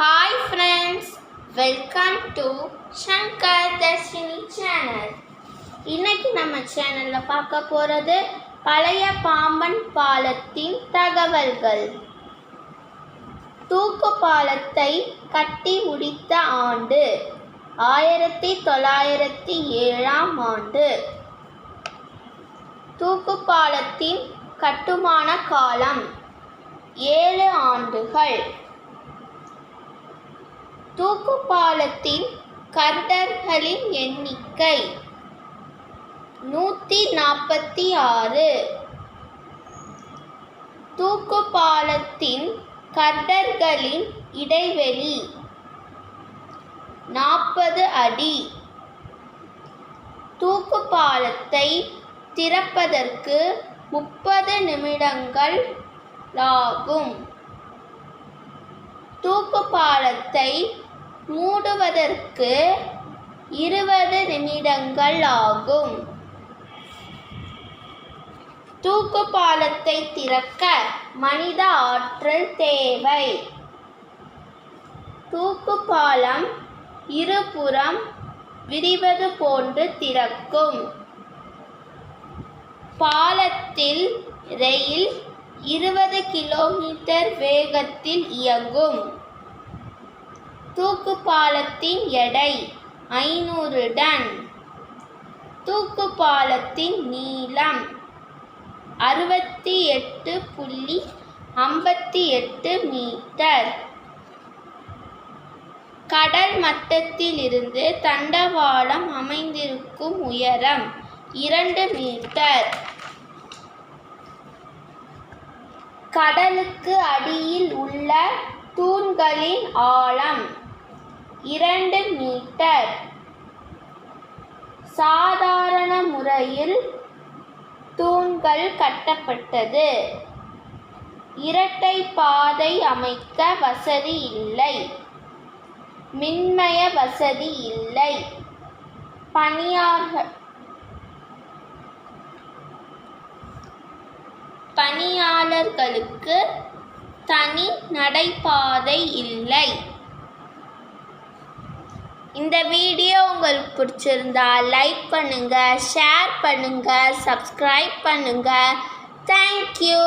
Hi friends, welcome to Shankar Dashini channel. இன்னைக்கு நம்ம சேனல்ல பார்க்க போறது பழைய பாம்பன் பாலத்தின் தகவல்கள். தூக்கு பாலத்தை கட்டி முடித்த ஆண்டு 1907 ஆண்டு. தூக்கு பாலத்தின் கட்டுமான காலம் 7 ஆண்டுகள். தூக்கு பாலத்தின் கர்டர்களின் எண்ணிக்கை 146. தூக்கு பாலத்தின் கர்டர்களின் இடைவெளி 40 அடி. தூக்கு பாலத்தை திறப்பதற்கு 30 நிமிடங்கள் ஆகும். தூக்கு பாலத்தை மூடுவதற்கு 20 நிமிடங்கள் ஆகும். தூக்கு பாலத்தை திறக்க மனித ஆற்றல் தேவை. தூக்கு பாலம் இருபுறம் விரிவது போன்று திறக்கும். பாலத்தில் ரயில் 20 கிலோமீட்டர் வேகத்தில் இயங்கும். தூக்கு பாலத்தின் எடை 500 டன். தூக்கு பாலத்தின் நீளம் 68.58 மீட்டர். கடல் மட்டத்திலிருந்து தண்டவாளம் அமைந்திருக்கும் உயரம் 2 மீட்டர். கடலுக்கு அடியில் உள்ள தூண்களின் ஆழம் 2 மீட்டர். சாதாரண முறையில் தூண்கள் கட்டப்பட்டது. இரட்டை பாதை அமைக்க வசதி இல்லை. மின்மய வசதி இல்லை. பணியாளர்களுக்கு தனி நடைபாதை இல்லை. இந்த வீடியோ உங்களுக்கு பிடிச்சிருந்தா லைக் பண்ணுங்க, ஷேர் பண்ணுங்க, சப்ஸ்கிரைப் பண்ணுங்க. தேங்க்யூ.